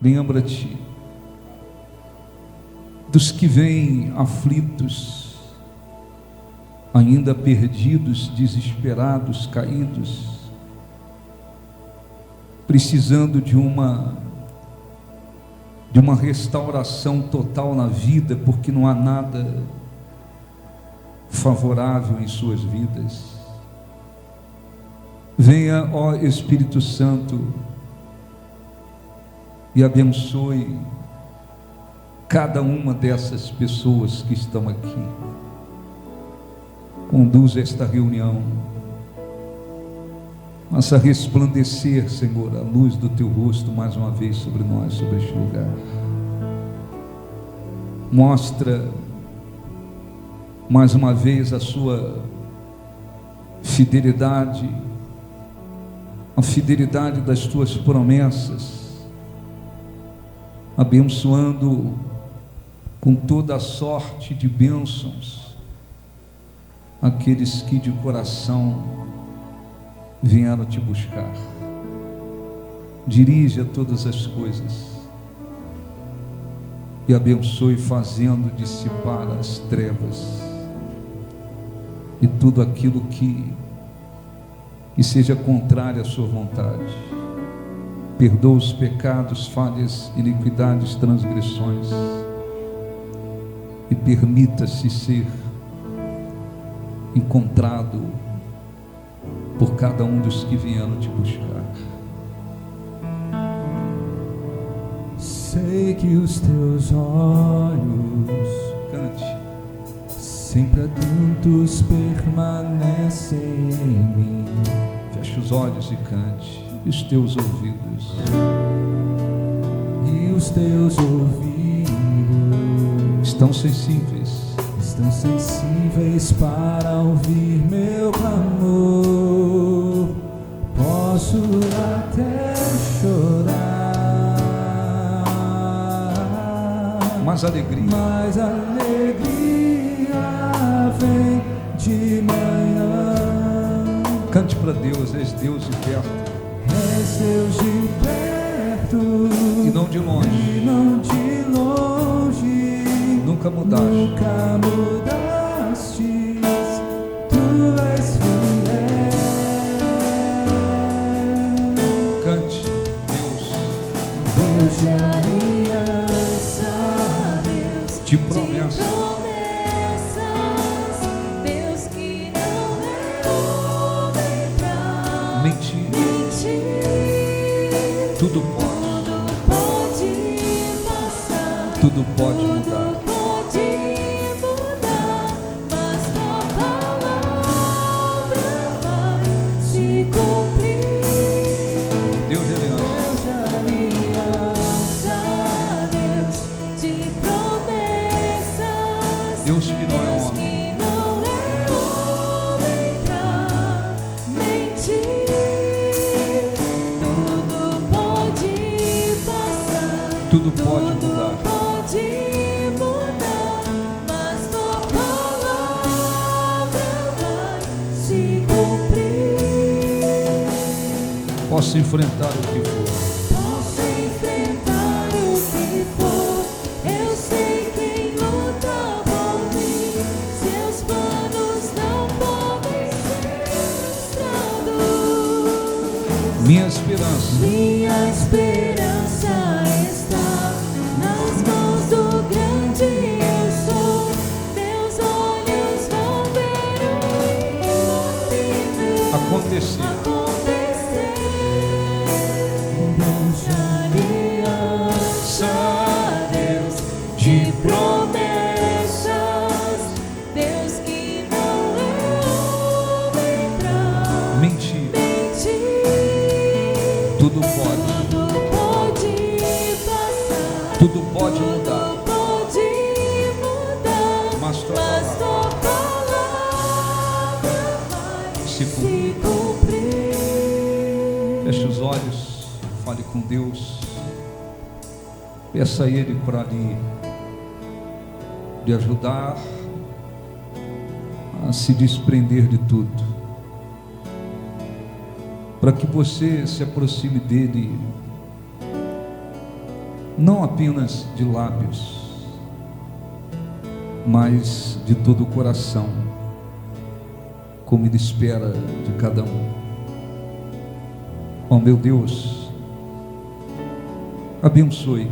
Lembra-te dos que vêm aflitos, ainda perdidos, desesperados, caídos, precisando de uma restauração total na vida, porque não há nada favorável em suas vidas. Venha, ó Espírito Santo, e abençoe cada uma dessas pessoas que estão aqui. Conduza esta reunião, faça resplandecer, Senhor, a luz do teu rosto mais uma vez sobre nós, sobre este lugar. Mostra mais uma vez a sua fidelidade, a fidelidade das tuas promessas, abençoando com toda a sorte de bênçãos aqueles que de coração vieram te buscar. Dirige a todas as coisas e abençoe, fazendo dissipar as trevas e tudo aquilo que seja contrário à sua vontade. Perdoa os pecados, falhas, iniquidades, transgressões, e permita-se ser encontrado por cada um dos que vieram te buscar. Sei que os teus olhos, Cante, sempre atentos, permanecem em mim. feche os olhos e cante. E os teus ouvidos, E os teus ouvidos estão sensíveis para ouvir meu clamor. Posso até chorar, mas alegria vem de manhã. cante para Deus. És Deus de perto És Deus de perto e não de longe. Nunca mudaste. Nunca mudaste, tu és fiel. Cante, Deus Deus de aliança, Deus de promessa, Deus que não é homem pra mentir, mentir. tudo pode Passar, tudo pode mudar. pode mudar, mas tua palavra vai se cumprir. Deus de aliança, Aliança, Deus de promessas, Deus que não é Deus homem, que não é homem pra mentir. Tudo pode passar, tudo pode mudar. pode mudar, mas tua palavra vai se cumprir. Posso enfrentar o que for, Posso enfrentar o que for, eu sei quem luta por mim. Seus planos não podem ser frustrados. minha esperança Minha esperança está nas mãos do grande eu sou. Meus olhos vão ver o impossível acontecer. acontecer. Deus de aliança, Deus de promessas, Deus que não é homem pra Mentir, mentir. tudo pode, Tudo pode passar, tudo pode mudar. tudo pode mudar, Mas tua mas tua palavra vai Se se cumprir. Feche os olhos, fale com Deus, peça a Ele para lhe ajudar a se desprender de tudo, para que você se aproxime dele não apenas de lábios, mas de todo o coração, como Ele espera de cada um. Oh meu Deus, abençoe.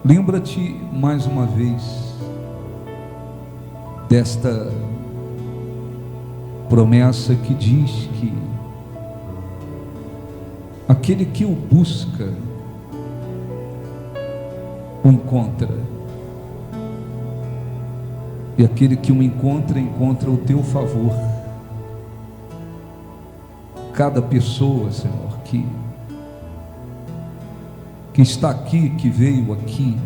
Lembra-te mais uma vez desta promessa que diz que aquele que o busca o encontra, e aquele que o encontra, encontra o teu favor. Cada pessoa, Senhor, que está aqui, que veio aqui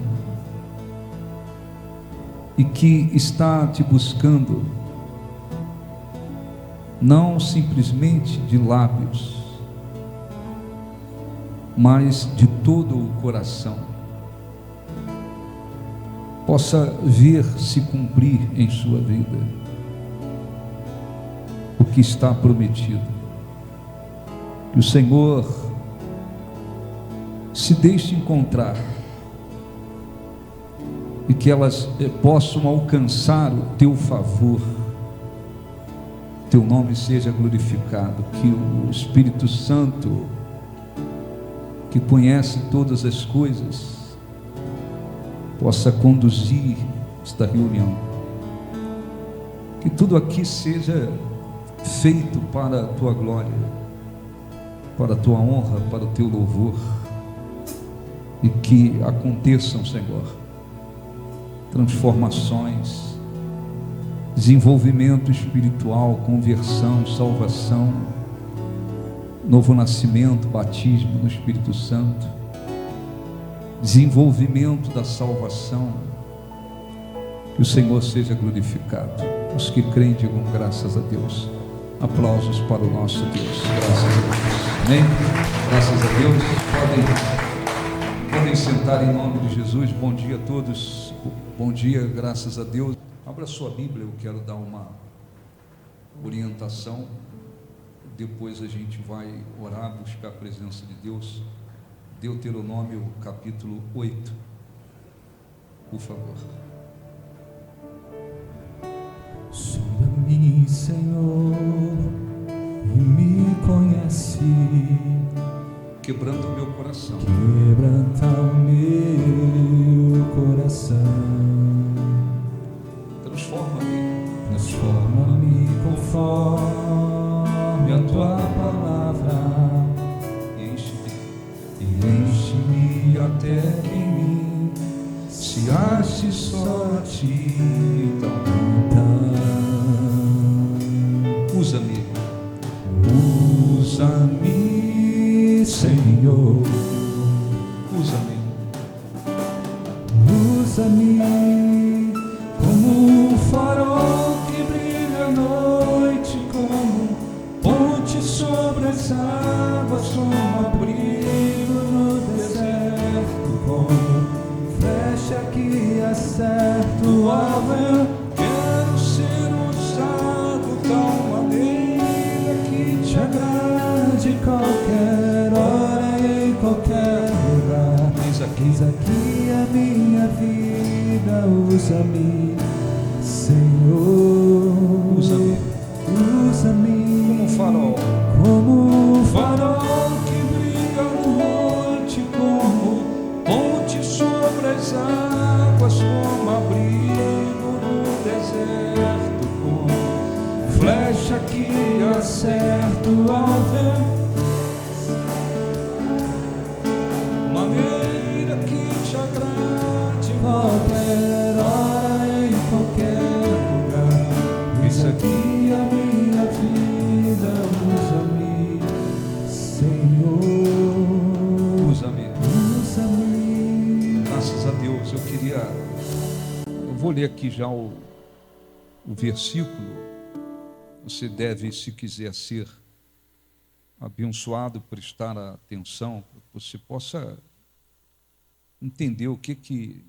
e que está te buscando, não simplesmente de lábios, mas de todo o coração, possa ver se cumprir em sua vida o que está prometido. Que o Senhor se deixe encontrar e que elas possam alcançar o teu favor. Teu nome seja glorificado, que o Espírito Santo, que conhece todas as coisas, possa conduzir esta reunião, que tudo aqui seja feito para a tua glória, para a tua honra, para o teu louvor, e que aconteçam, Senhor, transformações, desenvolvimento espiritual, conversão, salvação, novo nascimento, batismo no Espírito Santo, desenvolvimento da salvação. Que o Senhor seja glorificado. Os que creem digam graças a Deus. Aplausos para o nosso Deus. Graças a Deus. Amém? Graças a Deus. Podem sentar em nome de Jesus. Bom dia a todos. Bom dia, graças a Deus. Abra sua Bíblia, eu quero dar uma orientação. Depois a gente vai orar, buscar a presença de Deus. Deuteronômio capítulo 8, por favor. Sonda-me, Senhor, e me conhece. Quebrando o meu coração. Quebranta o meu coração. Transforma-me. Transforma-me conforme a tua palavra. Enche-me até em mim, se ache só a ti, então usa-me, usa-me, Senhor, usa-me como um farol que brilha à noite, como ponte sobre as águas, como abrigo no deserto, como flecha que acerta o alvo. Eu quero ser usado de tal maneira que te agrade qualquer hora e em qualquer lugar. Eis aqui a minha vida, usa-me, Senhor, usa-me, usa-me como um farol que brilha à noite, como ponte sobre as águas, como abrigo no deserto, como flecha que acerta o alvo. Maneira que te agrade qualquer hora, em qualquer lugar. Isso aqui é a minha vida, usa-me, Senhor, usa-me. Graças a Deus. Eu vou ler aqui já o versículo. Você deve, se quiser ser abençoado, prestar atenção, para que você possa entender o que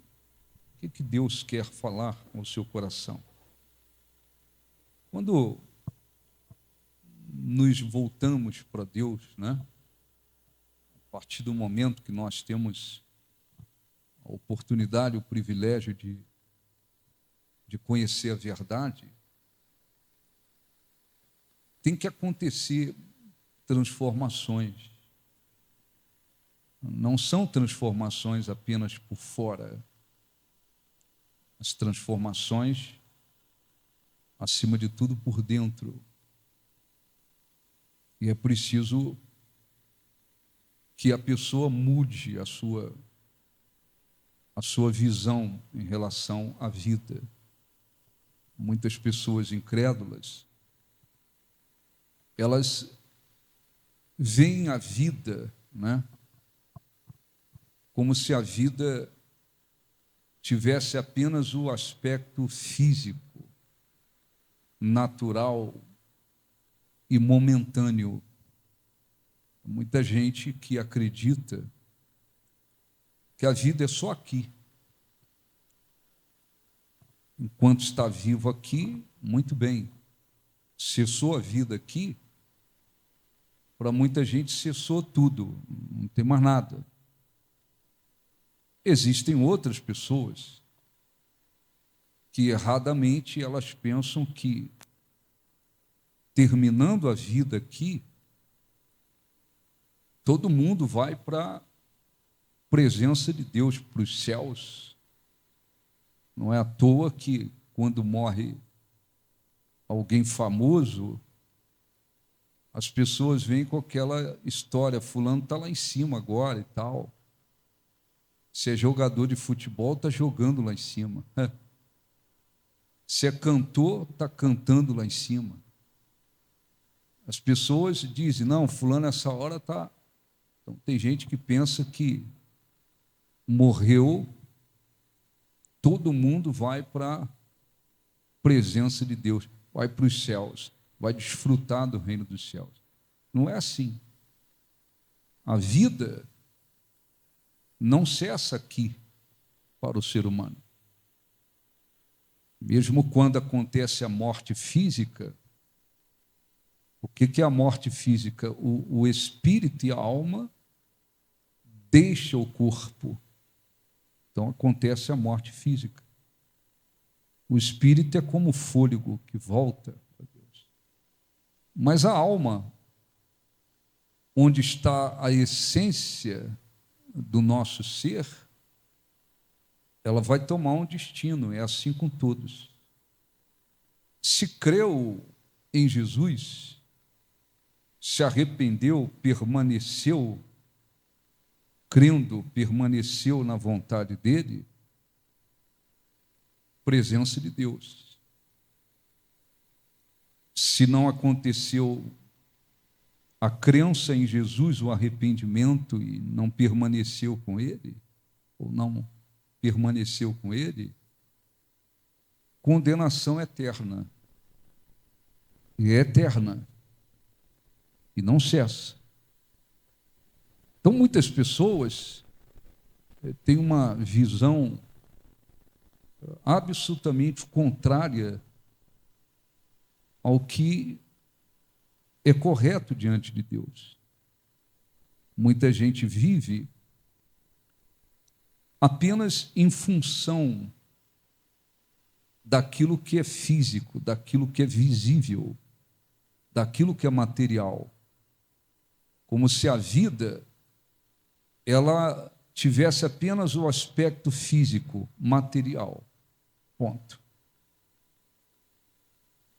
Deus quer falar ao seu coração. Quando nos voltamos para Deus, né? partir do momento que nós temos a oportunidade, o privilégio de conhecer a verdade, tem que acontecer transformações. Não são transformações apenas por fora, as transformações, acima de tudo, por dentro. E é preciso que a pessoa mude a sua visão em relação à vida. Muitas pessoas incrédulas, elas veem a vida, né, como se a vida tivesse apenas o aspecto físico, natural e momentâneo. Muita gente que acredita que a vida é só aqui. Enquanto está vivo aqui, muito bem. Cessou a vida aqui, para muita gente cessou tudo, não tem mais nada. Existem outras pessoas que erradamente elas pensam que, terminando a vida aqui, todo mundo vai para a presença de Deus, para os céus. Não é à toa que, quando morre alguém famoso, as pessoas vêm com aquela história: fulano está lá em cima agora e tal. Se é jogador de futebol, está jogando lá em cima. Se é cantor, está cantando lá em cima. As pessoas dizem: não, fulano nessa hora está... Então, tem gente que pensa que morreu, todo mundo vai para a presença de Deus, vai para os céus, vai desfrutar do reino dos céus. Não é assim. A vida não cessa aqui para o ser humano. Mesmo quando acontece a morte física, o que é a morte física? O espírito e a alma deixam o corpo. Então acontece a morte física. O espírito é como o fôlego que volta para Deus. Mas a alma, onde está a essência do nosso ser, ela vai tomar um destino. É assim com todos. Se creu em Jesus, se arrependeu, permaneceu crendo, permaneceu na vontade dele, presença de Deus. Se não aconteceu a crença em Jesus, o arrependimento, e não permaneceu com ele, ou não permaneceu com ele, condenação eterna. E é eterna. E não cessa. Então, muitas pessoas têm uma visão absolutamente contrária ao que é correto diante de Deus. Muita gente vive apenas em função daquilo que é físico, daquilo que é visível, daquilo que é material. Como se a vida ela tivesse apenas o aspecto físico, material. Ponto.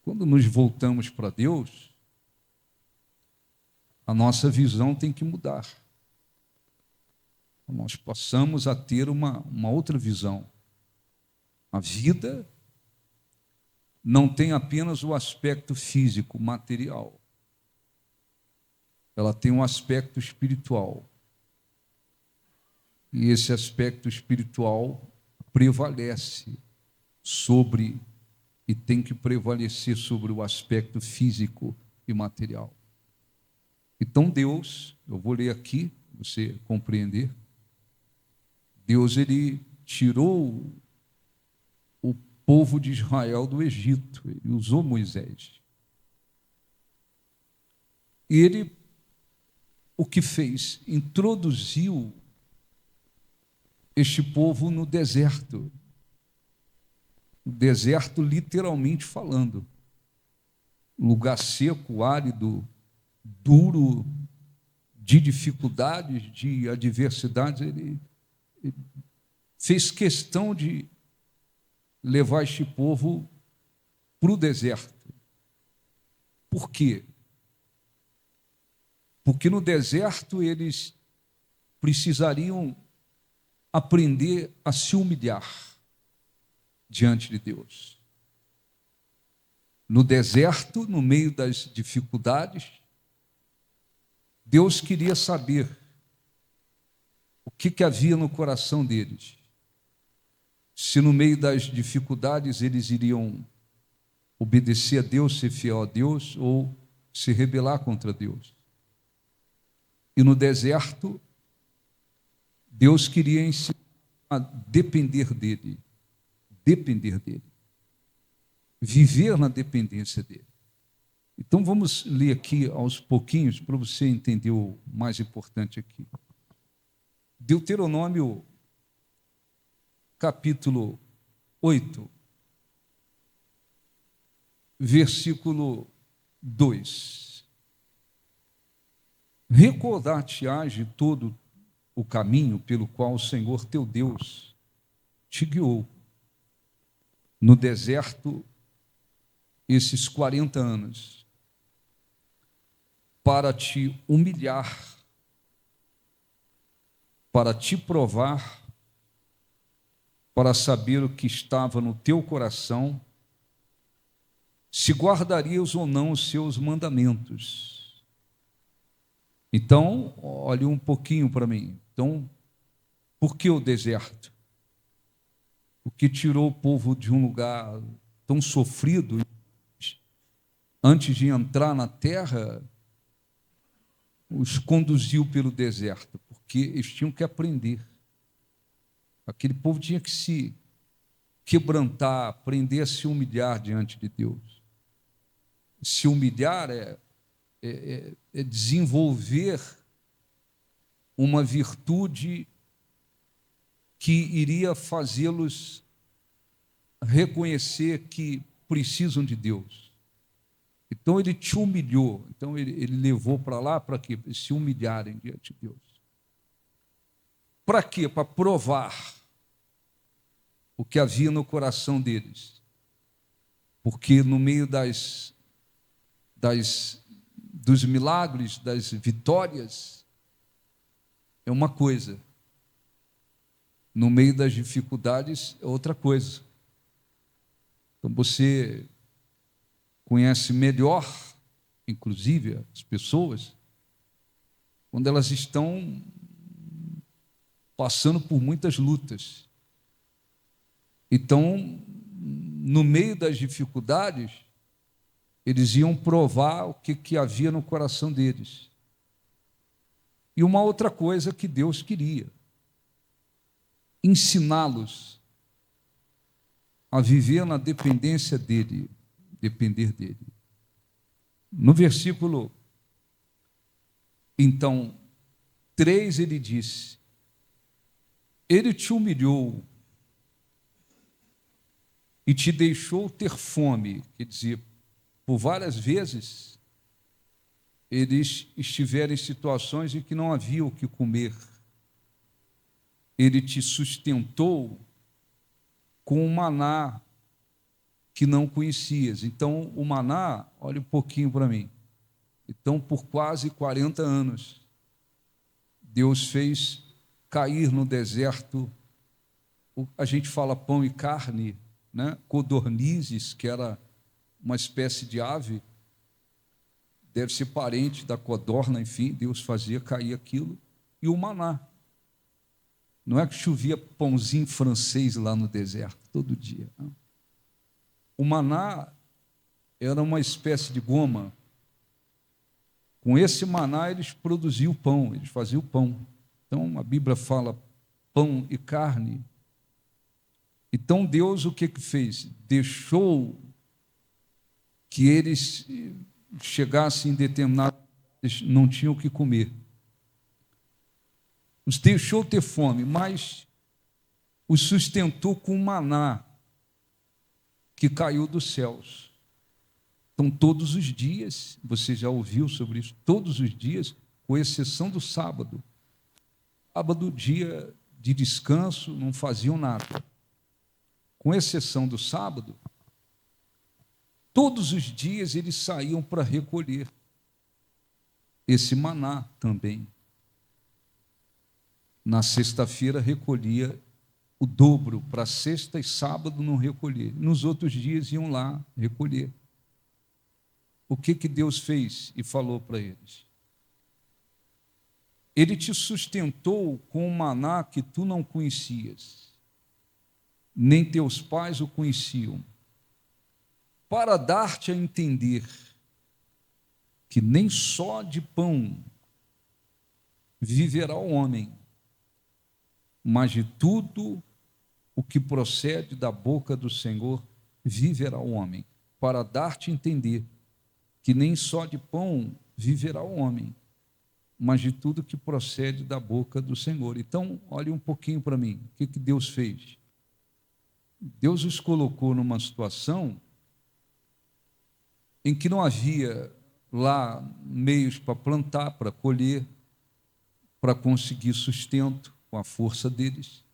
Quando nos voltamos para Deus, a nossa visão tem que mudar. Nós passamos a ter uma outra visão. A vida não tem apenas o aspecto físico, material. Ela tem um aspecto espiritual. E esse aspecto espiritual prevalece sobre, e tem que prevalecer sobre o aspecto físico e material. Então Deus, eu vou ler aqui, você compreender, Deus ele tirou o povo de Israel do Egito, ele usou Moisés. E ele o que fez? Introduziu este povo no deserto. O deserto, literalmente falando. Lugar seco, árido, duro, de dificuldades, de adversidades. Ele fez questão de levar este povo para o deserto. Por quê? Porque no deserto eles precisariam aprender a se humilhar diante de Deus. No deserto, no meio das dificuldades, Deus queria saber o que havia no coração deles. Se no meio das dificuldades eles iriam obedecer a Deus, ser fiel a Deus, ou se rebelar contra Deus. E no deserto, Deus queria ensinar a depender dele, viver na dependência dele. Então vamos ler aqui aos pouquinhos para você entender o mais importante aqui. Deuteronômio, capítulo 8, versículo 2. Recordar-te-ás de todo o caminho pelo qual o Senhor teu Deus te guiou no deserto esses 40 anos, para te humilhar, para te provar, para saber o que estava no teu coração, se guardarias ou não os seus mandamentos. Então, olhe um pouquinho para mim. Então, por que o deserto? O que tirou o povo de um lugar tão sofrido, antes de entrar na terra, os conduziu pelo deserto, porque eles tinham que aprender. Aquele povo tinha que se quebrantar, aprender a se humilhar diante de Deus. Se humilhar é desenvolver uma virtude que iria fazê-los reconhecer que precisam de Deus. Então ele te humilhou, então ele levou para lá para quê? Para se humilharem diante de Deus. Para quê? Para provar o que havia no coração deles. Porque no meio dos milagres, das vitórias, é uma coisa. No meio das dificuldades, é outra coisa. Então você conhece melhor, inclusive, as pessoas, quando elas estão passando por muitas lutas. Então, no meio das dificuldades, eles iam provar o que havia no coração deles. E uma outra coisa que Deus queria: ensiná-los a viver na dependência dele, depender dele. No versículo, então, 3, ele disse: ele te humilhou e te deixou ter fome. Quer dizer, por várias vezes, eles estiveram em situações em que não havia o que comer. Ele te sustentou com um maná que não conhecias. Então, o maná, olha um pouquinho para mim. Então, por quase 40 anos, Deus fez cair no deserto, a gente fala pão e carne, né? Codornizes, que era uma espécie de ave, deve ser parente da codorna, enfim, Deus fazia cair aquilo, e o maná. Não é que chovia pãozinho francês lá no deserto, todo dia. Não. O maná era uma espécie de goma. Com esse maná eles produziam pão, eles faziam pão. Então a Bíblia fala pão e carne. Então Deus o que fez? Deixou que eles chegassem em determinado, eles não tinham o que comer. os deixou ter fome, mas os sustentou com maná que caiu dos céus. Então, todos os dias, você já ouviu sobre isso, todos os dias, com exceção do sábado. Sábado, dia de descanso, não faziam nada. Com exceção do sábado, todos os dias eles saíam para recolher esse maná também. Na sexta-feira recolhia o dobro, para sexta e sábado não recolher. Nos outros dias iam lá recolher. O que Deus fez e falou para eles? Ele te sustentou com um maná que tu não conhecias, nem teus pais o conheciam, para dar-te a entender que nem só de pão viverá o homem, mas de tudo o que procede da boca do Senhor viverá o homem, para dar-te a entender que nem só de pão viverá o homem, mas de tudo que procede da boca do Senhor. Então, olhe um pouquinho para mim, o que Deus fez? Deus os colocou numa situação em que não havia lá meios para plantar, para colher, para conseguir sustento com a força deles,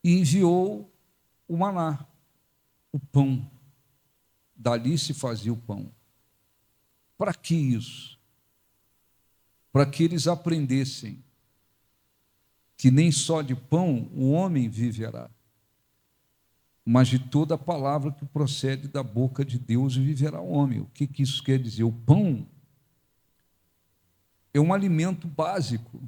e enviou o maná, o pão. Dali se fazia o pão. Para que isso? Para que eles aprendessem que nem só de pão o homem viverá, mas de toda a palavra que procede da boca de Deus viverá o homem. O que isso quer dizer? O pão é um alimento básico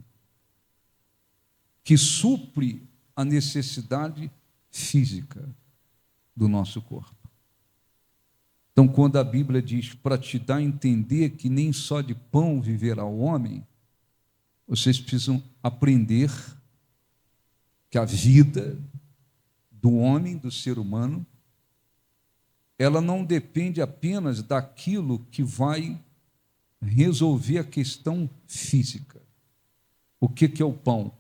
que supre a necessidade física do nosso corpo. Então, quando a Bíblia diz para te dar a entender que nem só de pão viverá o homem, vocês precisam aprender que a vida do homem, do ser humano, ela não depende apenas daquilo que vai resolver a questão física. O que é o pão?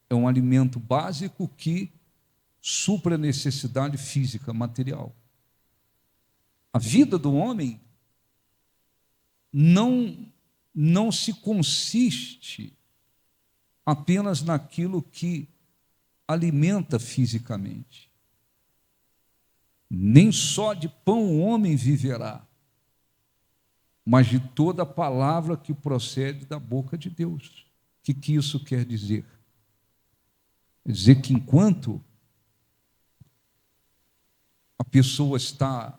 É um alimento básico que supra a necessidade física, material. A vida do homem não se consiste apenas naquilo que alimenta fisicamente. Nem só de pão o homem viverá, mas de toda a palavra que procede da boca de Deus. O que isso quer dizer? Quer dizer que enquanto a pessoa está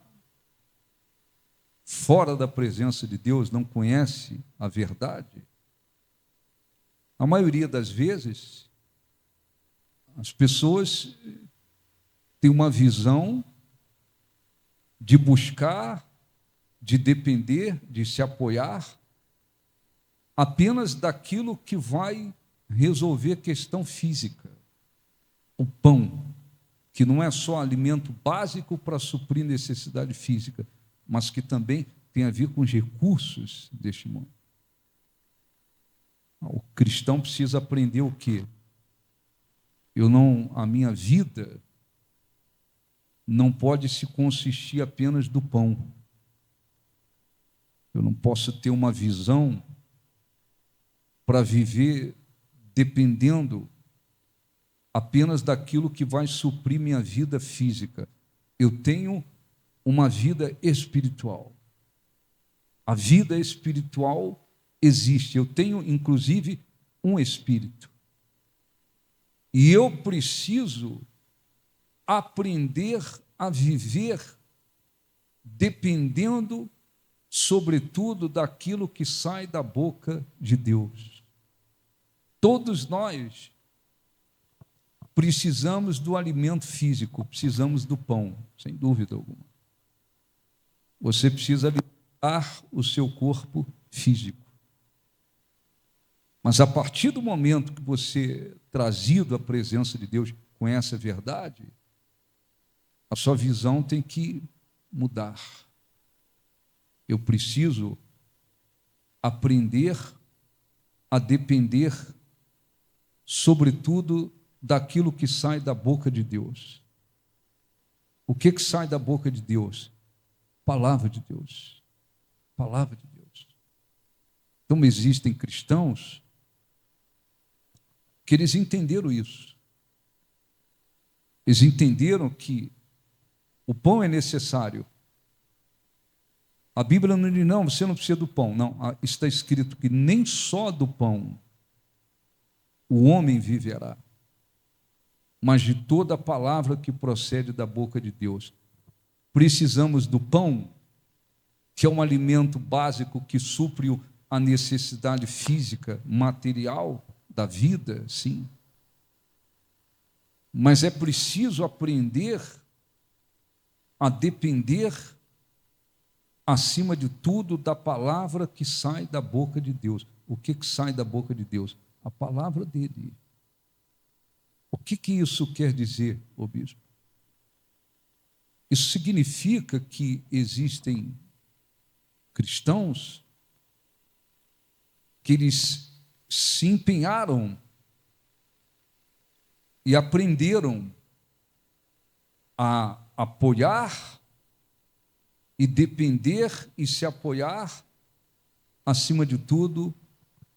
fora da presença de Deus, não conhece a verdade, a maioria das vezes, as pessoas têm uma visão de buscar, de depender, de se apoiar apenas daquilo que vai resolver a questão física. O pão, que não é só alimento básico para suprir necessidade física, mas que também tem a ver com os recursos deste mundo. O cristão precisa aprender o quê? A minha vida não pode se consistir apenas do pão. Eu não posso ter uma visão para viver dependendo apenas daquilo que vai suprir minha vida física. Eu tenho uma vida espiritual. A vida espiritual existe. Eu tenho, inclusive, um espírito. E eu preciso aprender a viver dependendo, sobretudo, daquilo que sai da boca de Deus. Todos nós precisamos do alimento físico, precisamos do pão, sem dúvida alguma. Você precisa alimentar o seu corpo físico. Mas a partir do momento que você é trazido à presença de Deus, conhece a verdade, a sua visão tem que mudar. Eu preciso aprender a depender sobretudo daquilo que sai da boca de Deus. O que sai da boca de Deus? Palavra de Deus. Palavra de Deus. Então existem cristãos que eles entenderam isso. Eles entenderam que o pão é necessário. A Bíblia não diz, não, você não precisa do pão. Não, está escrito que nem só do pão o homem viverá, mas de toda a palavra que procede da boca de Deus. Precisamos do pão, que é um alimento básico que supre a necessidade física, material da vida, sim. Mas é preciso aprender a depender, acima de tudo, da palavra que sai da boca de Deus. O que sai da boca de Deus? A palavra dele. O que isso quer dizer, ô bispo? Isso significa que existem cristãos que eles se empenharam e aprenderam a apoiar e depender e se apoiar, acima de tudo,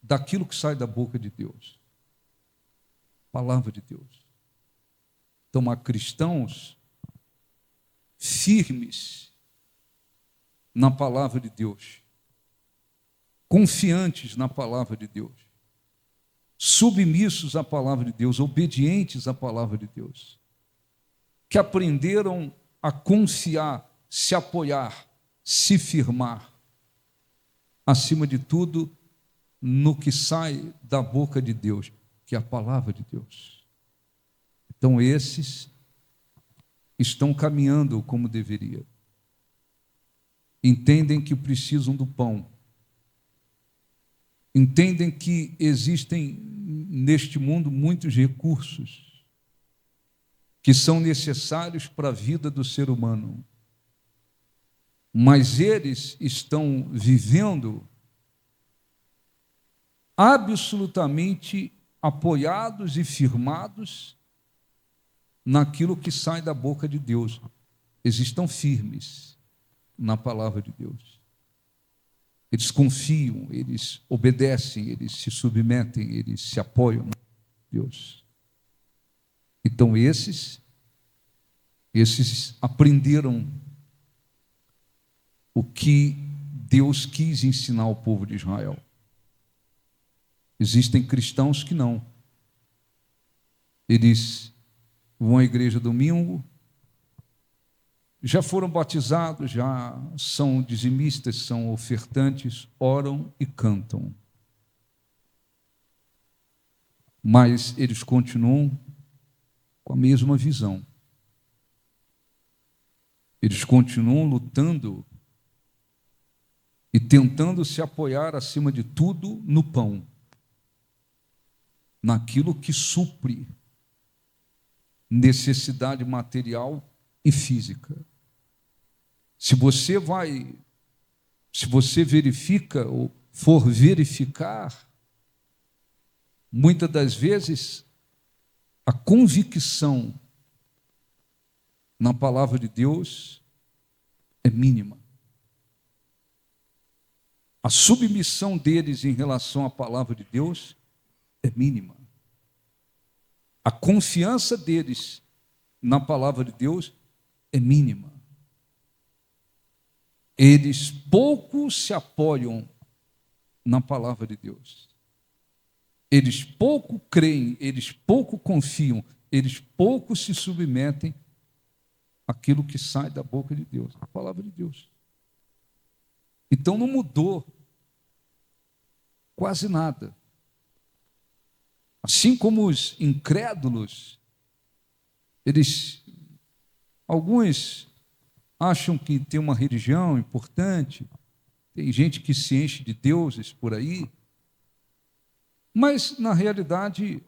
daquilo que sai da boca de Deus. Palavra de Deus. Então, há cristãos firmes na palavra de Deus, confiantes na palavra de Deus, submissos à palavra de Deus, obedientes à palavra de Deus, que aprenderam a confiar, se apoiar, se firmar, acima de tudo, no que sai da boca de Deus, que é a palavra de Deus. Então, esses estão caminhando como deveria. Entendem que precisam do pão. Entendem que existem neste mundo muitos recursos que são necessários para a vida do ser humano. Mas eles estão vivendo absolutamente apoiados e firmados naquilo que sai da boca de Deus. Eles estão firmes na palavra de Deus. Eles confiam, eles obedecem, eles se submetem, eles se apoiam em Deus. Então esses aprenderam o que Deus quis ensinar ao povo de Israel. Existem cristãos que não. Eles vão à igreja domingo, já foram batizados, já são dizimistas, são ofertantes, oram e cantam. Mas eles continuam com a mesma visão. Eles continuam lutando e tentando se apoiar, acima de tudo, no pão, naquilo que supre necessidade material e física. Se você verifica ou for verificar, muitas das vezes a convicção na palavra de Deus é mínima. A submissão deles em relação à palavra de Deus é mínima. A confiança deles na palavra de Deus é mínima. Eles pouco se apoiam na palavra de Deus. Eles pouco creem, eles pouco confiam, eles pouco se submetem àquilo que sai da boca de Deus, a palavra de Deus. Então não mudou quase nada. Assim como os incrédulos, alguns acham que tem uma religião importante, tem gente que se enche de deuses por aí, mas, na realidade,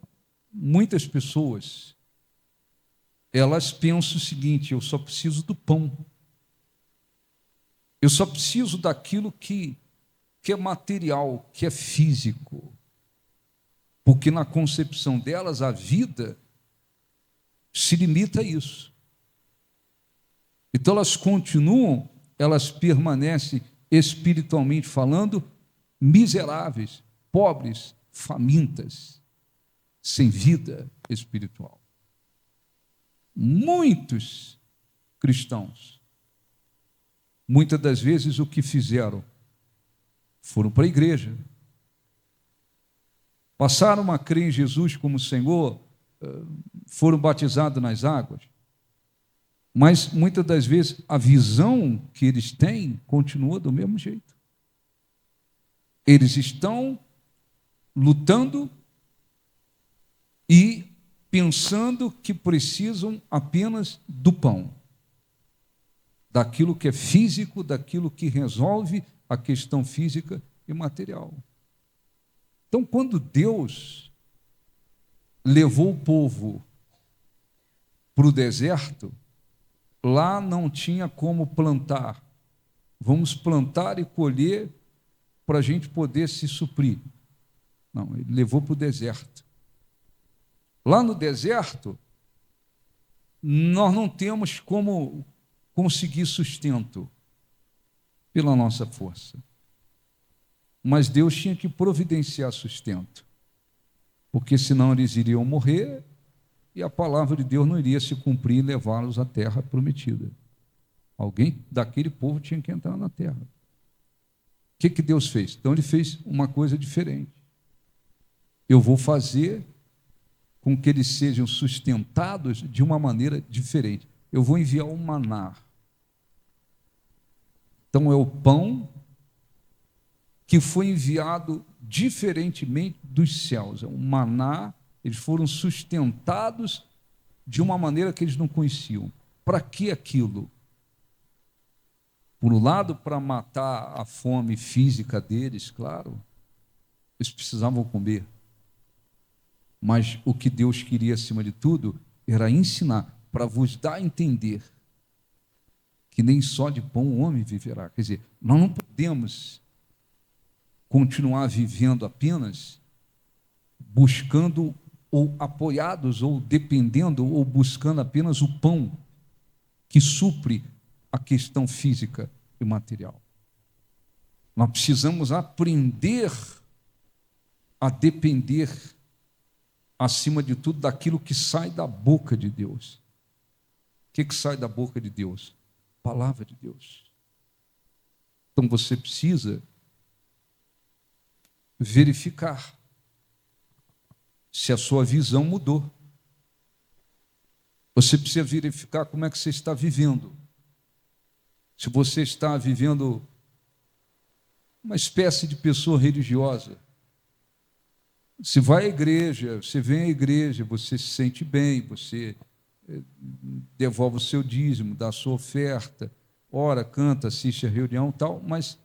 muitas pessoas, elas pensam o seguinte: eu só preciso do pão, eu só preciso daquilo que é material, que é físico. porque na concepção delas a vida se limita a isso. Então elas continuam, elas permanecem espiritualmente falando miseráveis, pobres, famintas, sem vida espiritual. Muitos cristãos, muitas das vezes o que fizeram? Foram para a igreja, passaram a crer em Jesus como Senhor, foram batizados nas águas, mas muitas das vezes a visão que eles têm continua do mesmo jeito. Eles estão lutando e pensando que precisam apenas do pão, daquilo que é físico, daquilo que resolve a questão física e material. Então, quando Deus levou o povo para o deserto, lá não tinha como plantar. Vamos plantar e colher para a gente poder se suprir. Não, ele levou para o deserto. Lá no deserto, nós não temos como conseguir sustento pela nossa força. Mas Deus tinha que providenciar sustento, porque senão eles iriam morrer e a palavra de Deus não iria se cumprir e levá-los à terra prometida. Alguém daquele povo tinha que entrar na terra. O que Deus fez? Então ele fez uma coisa diferente. Eu vou fazer com que eles sejam sustentados de uma maneira diferente. Eu vou enviar um maná. Então é o pão que foi enviado diferentemente dos céus. É um maná, eles foram sustentados de uma maneira que eles não conheciam. Para que aquilo? Por um lado, para matar a fome física deles, claro, eles precisavam comer. Mas o que Deus queria, acima de tudo, era ensinar, para vos dar a entender que nem só de pão o homem viverá. Quer dizer, nós não podemos continuar vivendo apenas buscando ou apoiados ou dependendo ou buscando apenas o pão que supre a questão física e material. Nós precisamos aprender a depender, acima de tudo, daquilo que sai da boca de Deus. O que sai da boca de Deus? Palavra de Deus. Então você precisa verificar se a sua visão mudou. Você precisa verificar como é que você está vivendo. Se você está vivendo uma espécie de pessoa religiosa, se vai à igreja, você vem à igreja, você se sente bem, você devolve o seu dízimo, dá a sua oferta, ora, canta, assiste a reunião e tal, mas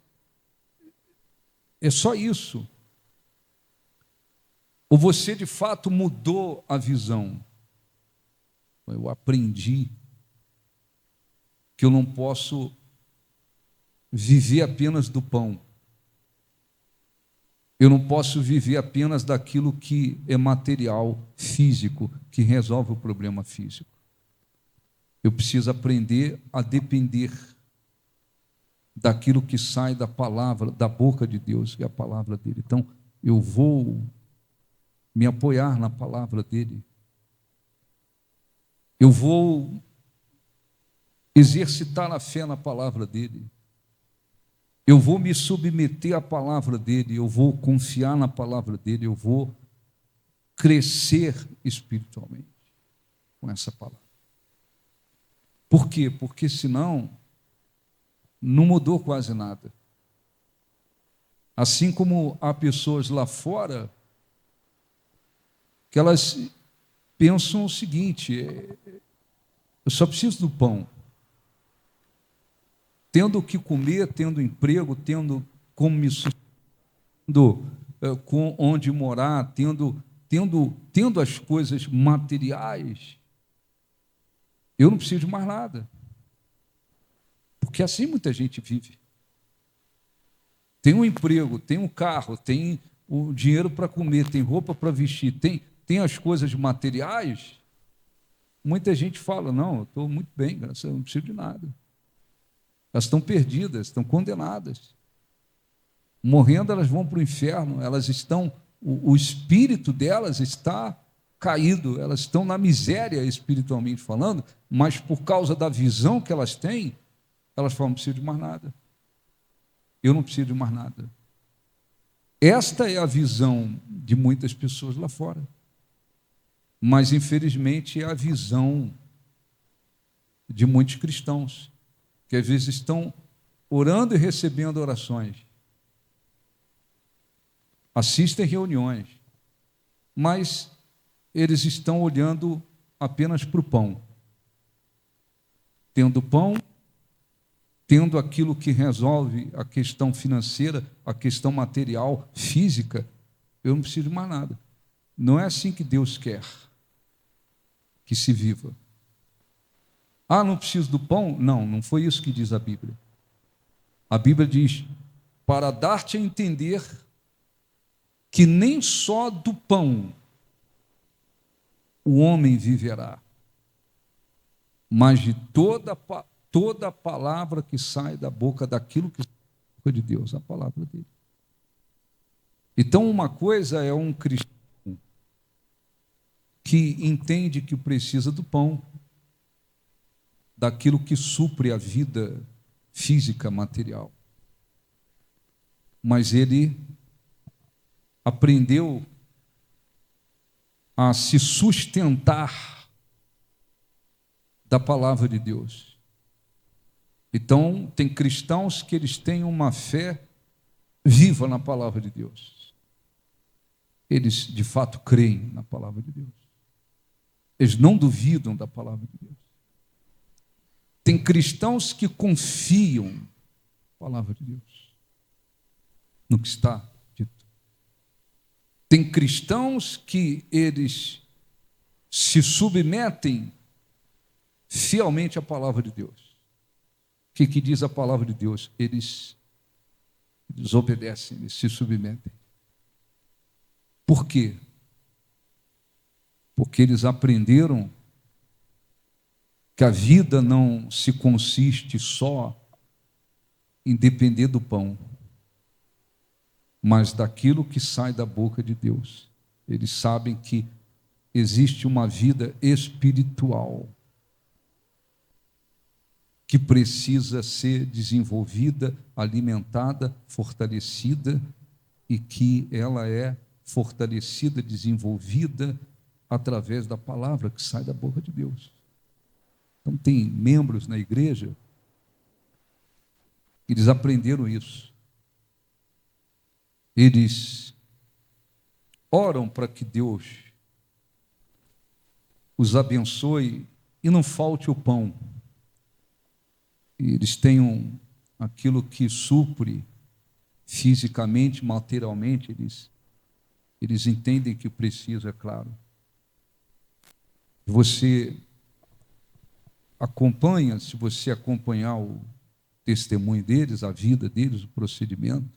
é só isso. Ou você de fato mudou a visão? Eu aprendi que eu não posso viver apenas do pão. Eu não posso viver apenas daquilo que é material, físico, que resolve o problema físico. Eu preciso aprender a depender daquilo que sai da palavra, da boca de Deus, que é a palavra dele. Então, eu vou me apoiar na palavra dele. Eu vou exercitar a fé na palavra dele. Eu vou me submeter à palavra dele, eu vou confiar na palavra dele, eu vou crescer espiritualmente com essa palavra. Por quê? Porque senão não mudou quase nada. Assim como há pessoas lá fora que elas pensam o seguinte: eu só preciso do pão. Tendo o que comer, tendo emprego, tendo como me sustentar, com onde morar, tendo as coisas materiais, eu não preciso de mais nada. Porque assim muita gente vive. Tem um emprego, tem um carro, tem o dinheiro para comer, tem roupa para vestir, tem as coisas materiais, muita gente fala, não, eu estou muito bem, graças a Deus, não preciso de nada. Elas estão perdidas, estão condenadas. Morrendo, elas vão para o inferno, elas estão, o espírito delas está caído, elas estão na miséria espiritualmente falando, mas por causa da visão que elas têm, elas falam, não preciso de mais nada. Eu não preciso de mais nada. Esta é a visão de muitas pessoas lá fora. Mas, infelizmente, é a visão de muitos cristãos, que às vezes estão orando e recebendo orações, assistem reuniões, mas eles estão olhando apenas para o pão. Tendo pão, tendo aquilo que resolve a questão financeira, a questão material, física, eu não preciso de mais nada. Não é assim que Deus quer que se viva. Ah, não preciso do pão? Não, não foi isso que diz a Bíblia. A Bíblia diz, para dar-te a entender que nem só do pão o homem viverá, mas de toda a palavra que sai da boca daquilo que sai da boca de Deus, a palavra dele. Então, uma coisa é um cristão que entende que precisa do pão, daquilo que supre a vida física, material. Mas ele aprendeu a se sustentar da palavra de Deus. Então, tem cristãos que eles têm uma fé viva na palavra de Deus. Eles, de fato, creem na palavra de Deus. Eles não duvidam da palavra de Deus. Tem cristãos que confiam na palavra de Deus, no que está dito. Tem cristãos que eles se submetem fielmente à palavra de Deus. O que diz a palavra de Deus? Eles obedecem, eles se submetem. Por quê? Porque eles aprenderam que a vida não se consiste só em depender do pão, mas daquilo que sai da boca de Deus. Eles sabem que existe uma vida espiritual que precisa ser desenvolvida, alimentada, fortalecida, e que ela é fortalecida, desenvolvida através da palavra que sai da boca de Deus. Então, tem membros na igreja que eles aprenderam isso. Eles oram para que Deus os abençoe e não falte o pão. E eles tenham aquilo que supre fisicamente, materialmente, eles entendem que precisa, é claro. Você acompanha, se você acompanhar o testemunho deles, a vida deles, o procedimento,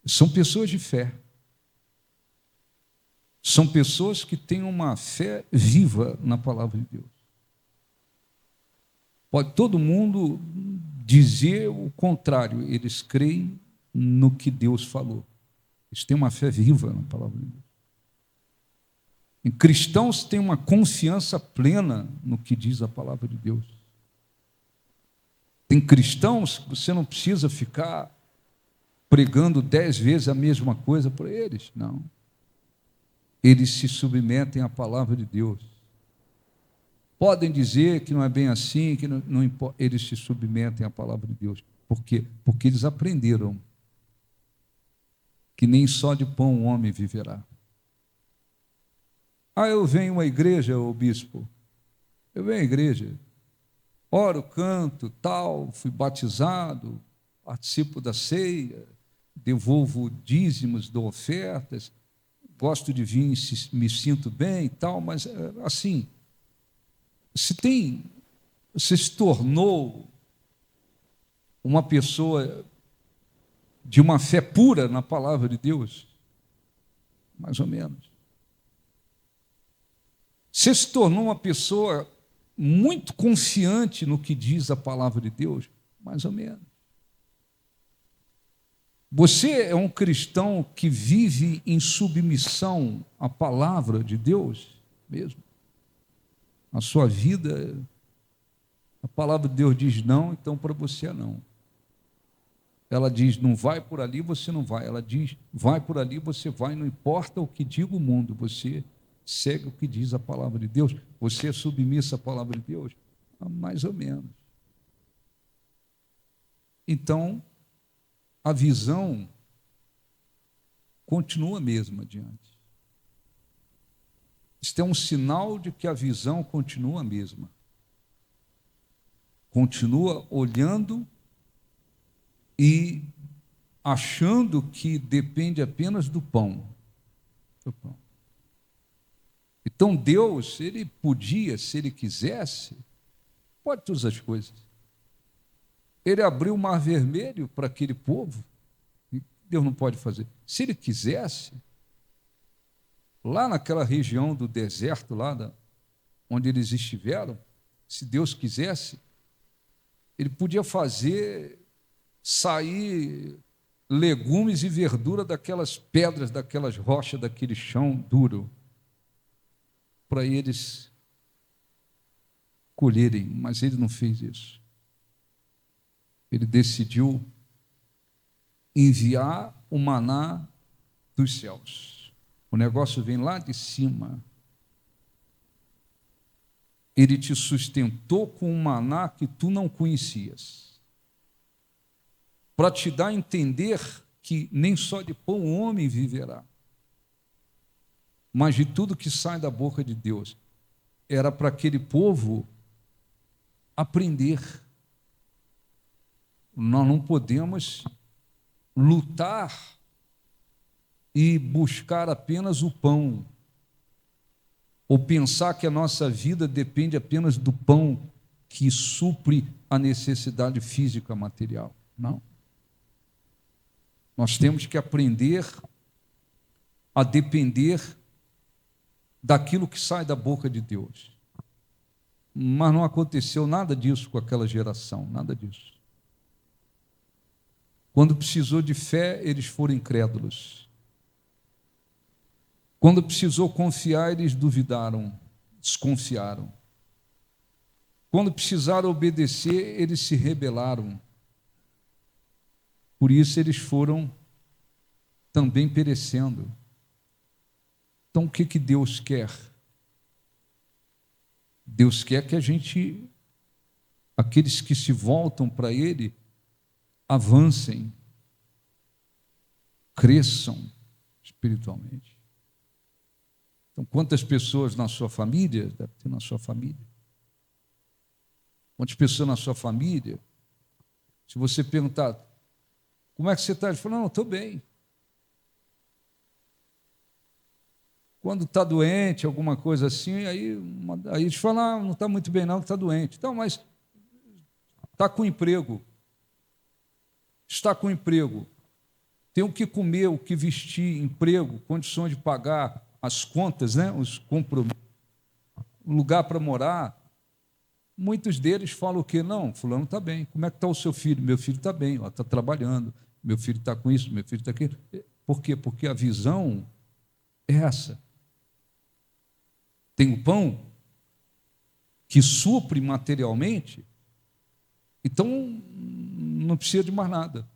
são pessoas de fé. São pessoas que têm uma fé viva na palavra de Deus. Pode todo mundo dizer o contrário, eles creem no que Deus falou. Eles têm uma fé viva na palavra de Deus. E cristãos têm uma confiança plena no que diz a palavra de Deus. Tem cristãos que você não precisa ficar pregando 10 vezes a mesma coisa para eles, não. Eles se submetem à palavra de Deus. Podem dizer que não é bem assim, que não importa, eles se submetem à palavra de Deus. Por quê? Porque eles aprenderam que nem só de pão o homem viverá. Ah, eu venho à igreja, ô bispo. Eu venho à igreja, oro, canto, tal, fui batizado, participo da ceia, devolvo dízimos, dou ofertas, gosto de vir, me sinto bem e tal, mas assim, você se tornou uma pessoa de uma fé pura na palavra de Deus? Mais ou menos. Você se tornou uma pessoa muito confiante no que diz a palavra de Deus? Mais ou menos. Você é um cristão que vive em submissão à palavra de Deus mesmo? A sua vida, a palavra de Deus diz não, então para você é não. Ela diz não vai por ali, você não vai. Ela diz vai por ali, você vai, não importa o que diga o mundo, você segue o que diz a palavra de Deus. Você é submissa à palavra de Deus? Mais ou menos. Então, a visão continua a mesma adiante. Isto é um sinal de que a visão continua a mesma. Continua olhando e achando que depende apenas do pão. Então Deus, ele podia, se ele quisesse, pode todas as coisas. Ele abriu o mar vermelho para aquele povo. Deus não pode fazer. Se ele quisesse, lá naquela região do deserto, onde eles estiveram, se Deus quisesse, ele podia fazer sair legumes e verdura daquelas pedras, daquelas rochas, daquele chão duro, para eles colherem, mas ele não fez isso. Ele decidiu enviar o maná dos céus. O negócio vem lá de cima. Ele te sustentou com um maná que tu não conhecias, para te dar a entender que nem só de pão o homem viverá, mas de tudo que sai da boca de Deus. Era para aquele povo aprender. Nós não podemos lutar e buscar apenas o pão, ou pensar que a nossa vida depende apenas do pão que supre a necessidade física material. Não. Nós temos que aprender a depender daquilo que sai da boca de Deus. Mas não aconteceu nada disso com aquela geração, nada disso. Quando precisou de fé, eles foram incrédulos. Quando precisou confiar, eles duvidaram, desconfiaram. Quando precisaram obedecer, eles se rebelaram. Por isso eles foram também perecendo. Então o que Deus quer? Deus quer que a gente, aqueles que se voltam para Ele, avancem, cresçam espiritualmente. Então, quantas pessoas na sua família, deve ter na sua família, quantas pessoas na sua família, se você perguntar, como é que você está? Ele fala, não, estou bem. Quando está doente, alguma coisa assim, aí eles falam, não está muito bem não, está doente. Então, mas está com emprego. Está com emprego. Tem o que comer, o que vestir, emprego, condições de pagar as contas, né? Os compromissos, lugar para morar. Muitos deles falam o quê? Não, fulano está bem. Como é que está o seu filho? Meu filho está bem, está trabalhando. Meu filho está com isso, meu filho está aquilo. Por quê? Porque a visão é essa. Tem o pão que supre materialmente, então não precisa de mais nada.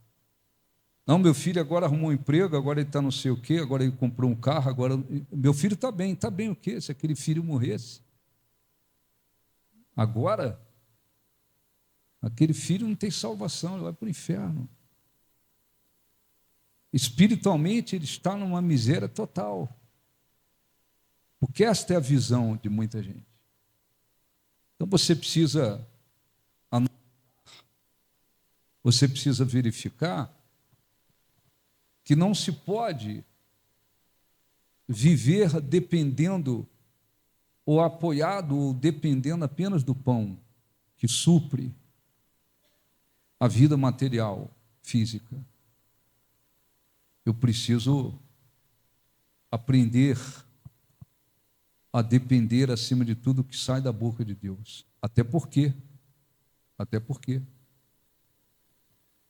Não, meu filho agora arrumou um emprego, agora ele está não sei o quê, agora ele comprou um carro, agora meu filho está bem o quê? Se aquele filho morresse. Agora, aquele filho não tem salvação, ele vai para o inferno. Espiritualmente, ele está numa miséria total. Porque esta é a visão de muita gente. Então você precisa anotar, você precisa verificar que não se pode viver dependendo ou apoiado ou dependendo apenas do pão que supre a vida material, física. eu preciso aprender a depender, acima de tudo, que sai da boca de Deus. Até porque,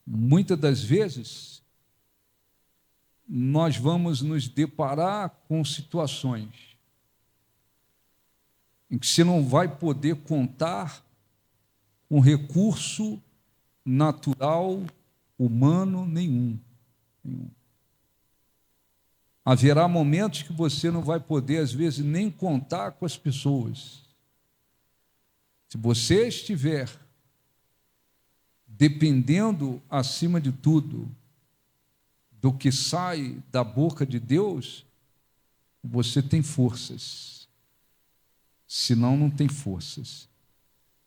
muitas das vezes, nós vamos nos deparar com situações em que você não vai poder contar com recurso natural, humano nenhum. Haverá momentos que você não vai poder, às vezes, nem contar com as pessoas. Se você estiver dependendo, acima de tudo, do que sai da boca de Deus, você tem forças. Senão, não tem forças.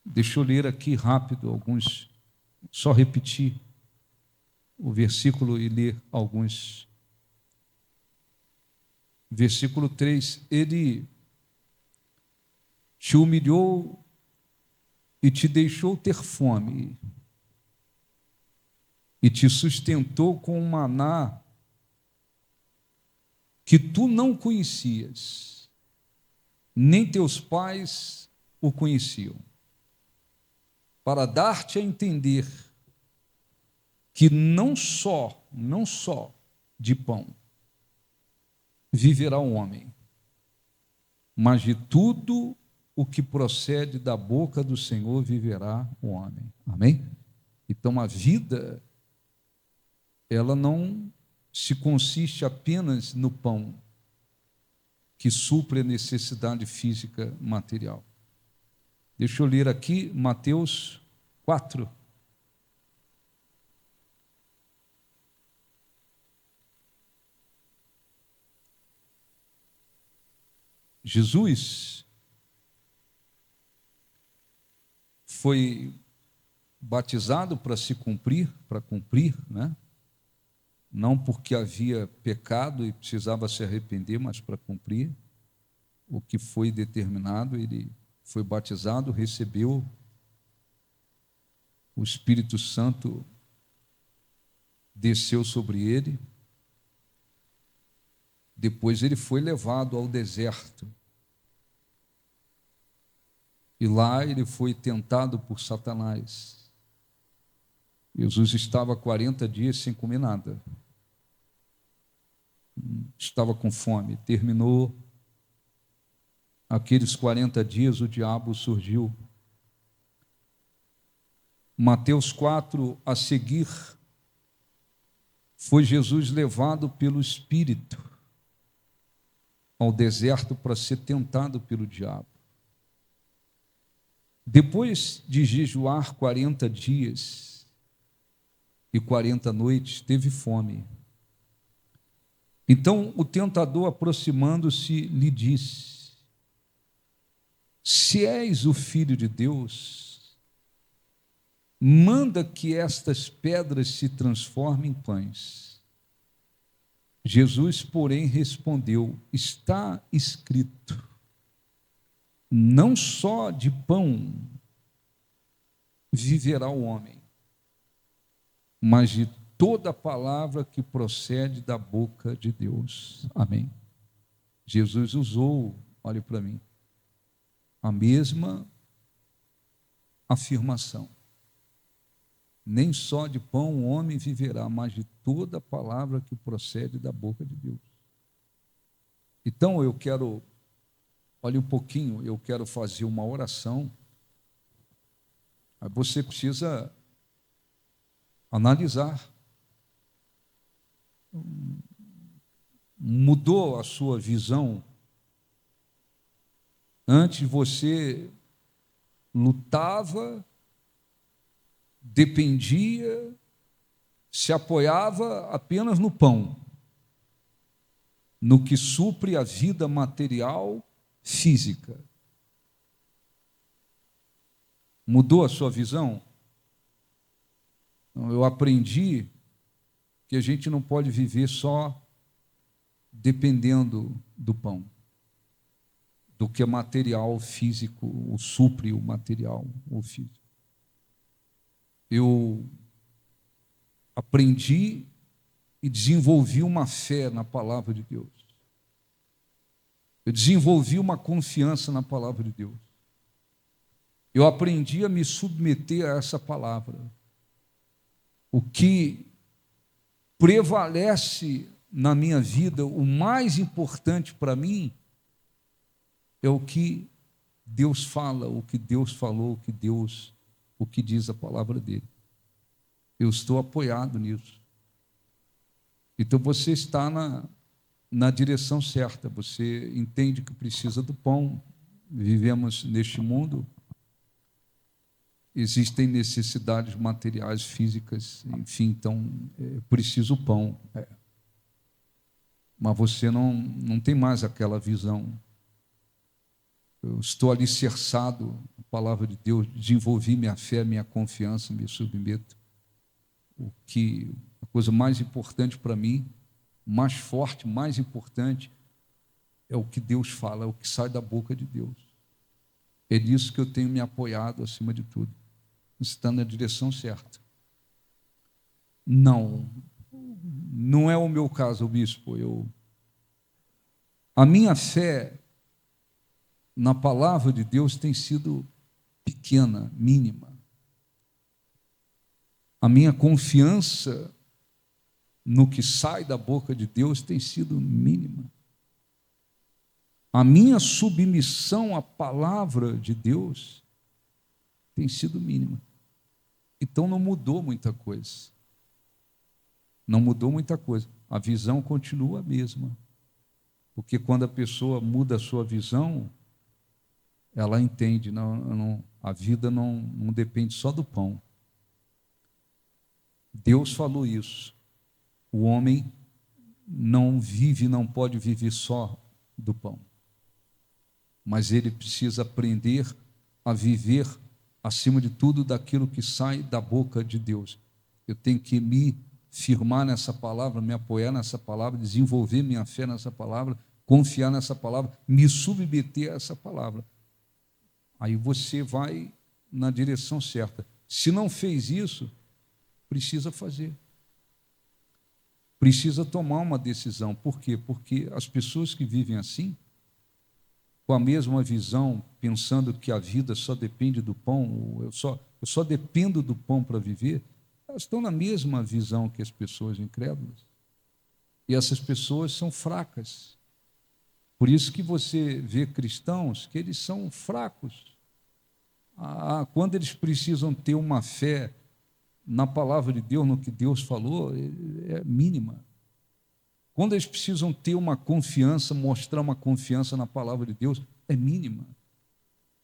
Deixa eu ler aqui rápido alguns, só repetir o versículo e ler alguns. Versículo 3, ele te humilhou e te deixou ter fome, e te sustentou com um maná que tu não conhecias, nem teus pais o conheciam, para dar-te a entender que não só de pão viverá o homem, mas de tudo o que procede da boca do Senhor viverá o homem. Amém? Então a vida, ela não se consiste apenas no pão que supre a necessidade física material. Deixa eu ler aqui Mateus 4. Jesus foi batizado para cumprir, né? Não porque havia pecado e precisava se arrepender, mas para cumprir o que foi determinado. Ele foi batizado, recebeu o Espírito Santo, desceu sobre ele. Depois ele foi levado ao deserto. E lá ele foi tentado por Satanás. Jesus estava 40 dias sem comer nada. Estava com fome. Terminou aqueles 40 dias, o diabo surgiu. Mateus 4, a seguir, foi Jesus levado pelo Espírito ao deserto para ser tentado pelo diabo. Depois de jejuar 40 dias e 40 noites, teve fome. Então o tentador, aproximando-se, lhe disse: se és o Filho de Deus, manda que estas pedras se transformem em pães. Jesus, porém, respondeu: está escrito, não só de pão viverá o homem, mas de toda palavra que procede da boca de Deus. Amém. Jesus usou, olhe para mim, a mesma afirmação. Nem só de pão o homem viverá, mas de toda palavra que procede da boca de Deus. Então eu quero, olhe um pouquinho, eu quero fazer uma oração. Você precisa analisar. Mudou a sua visão? Antes você lutava, dependia, se apoiava apenas no pão, no que supre a vida material, física. Mudou a sua visão? Eu aprendi que a gente não pode viver só dependendo do pão, do que é material, físico, o supre o material, o físico. Eu aprendi e desenvolvi uma fé na palavra de Deus. Eu desenvolvi uma confiança na palavra de Deus. Eu aprendi a me submeter a essa palavra. O que prevalece na minha vida, o mais importante para mim, é o que Deus fala, o que Deus falou, o que diz a palavra dele. Eu estou apoiado nisso. Então você está na direção certa, você entende que precisa do pão. Vivemos neste mundo, existem necessidades materiais, físicas, enfim, então preciso do pão. Mas você não tem mais aquela visão. Eu estou alicerçado na palavra de Deus, desenvolvi minha fé, minha confiança, me submeto. A coisa mais importante para mim, mais forte, mais importante, é o que Deus fala, é o que sai da boca de Deus. É nisso que eu tenho me apoiado acima de tudo. Está na direção certa. Não é o meu caso, bispo. A minha fé na palavra de Deus tem sido pequena, mínima. A minha confiança no que sai da boca de Deus tem sido mínima. A minha submissão à palavra de Deus tem sido mínima. Então não mudou muita coisa. Não mudou muita coisa. A visão continua a mesma. Porque quando a pessoa muda a sua visão, ela entende, a vida não depende só do pão. Deus falou isso. O homem não pode viver só do pão. Mas ele precisa aprender a viver, acima de tudo, daquilo que sai da boca de Deus. Eu tenho que me firmar nessa palavra, me apoiar nessa palavra, desenvolver minha fé nessa palavra, confiar nessa palavra, me submeter a essa palavra. Aí você vai na direção certa. Se não fez isso, precisa fazer. Precisa tomar uma decisão. Por quê? Porque as pessoas que vivem assim, com a mesma visão, pensando que a vida só depende do pão, eu só dependo do pão para viver, elas estão na mesma visão que as pessoas incrédulas. E essas pessoas são fracas. Por isso que você vê cristãos que eles são fracos. Quando eles precisam ter uma fé na palavra de Deus, no que Deus falou, é mínima. Quando eles precisam ter uma confiança, mostrar uma confiança na palavra de Deus, é mínima.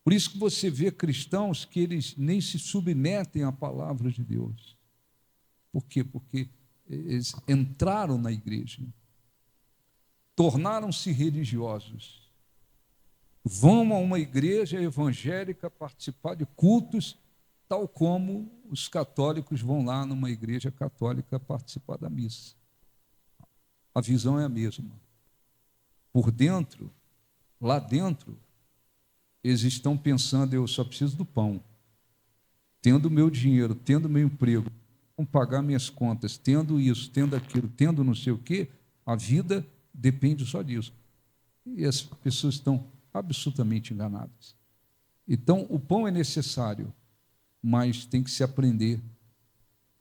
Por isso que você vê cristãos que eles nem se submetem à palavra de Deus. Por quê? Porque eles entraram na igreja, tornaram-se religiosos, vão a uma igreja evangélica participar de cultos, tal como os católicos vão lá numa igreja católica participar da missa. A visão é a mesma. Por dentro, lá dentro, eles estão pensando, eu só preciso do pão. Tendo meu dinheiro, tendo meu emprego, como pagar minhas contas, tendo isso, tendo aquilo, tendo não sei o quê, a vida depende só disso. E as pessoas estão absolutamente enganadas. Então, o pão é necessário, mas tem que se aprender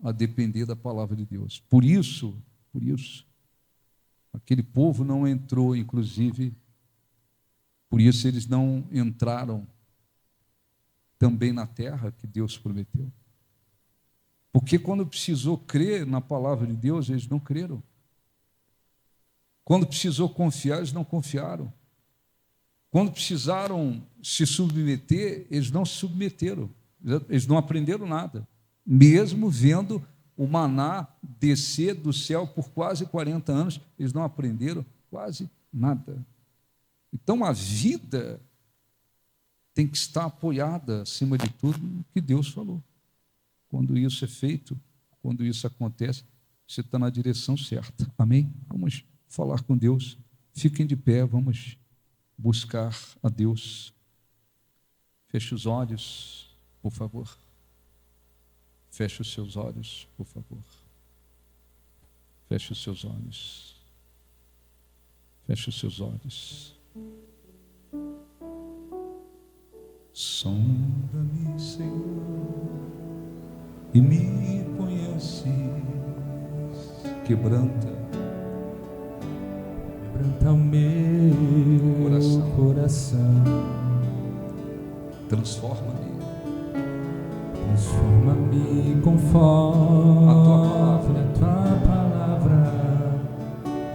a depender da palavra de Deus. Por isso, aquele povo não entrou, inclusive, por isso eles não entraram também na terra que Deus prometeu. Porque quando precisou crer na palavra de Deus, eles não creram. Quando precisou confiar, eles não confiaram. Quando precisaram se submeter, eles não se submeteram. Eles não aprenderam nada. Mesmo vendo o maná descer do céu por quase 40 anos, eles não aprenderam quase nada. Então a vida tem que estar apoiada, acima de tudo, no que Deus falou. Quando isso é feito, quando isso acontece, você está na direção certa. Amém? Vamos falar com Deus. Fiquem de pé, vamos buscar a Deus. Feche os olhos, por favor. Feche os seus olhos, por favor. Feche os seus olhos. Feche os seus olhos. Sonda-me, Senhor, e me conheces. Quebranta o meu coração. Transforma-me. Transforma-me conforme a tua palavra.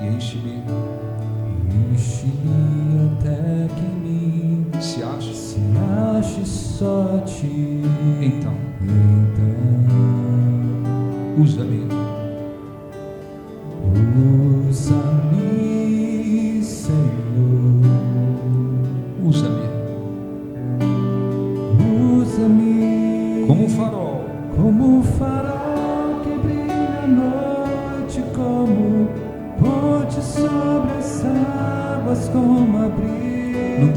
E enche-me até que em mim se ache só ti. Então usa-me, Senhor. Usa-me como um farol que brilha à noite, como ponte sobre as águas, como abrigo no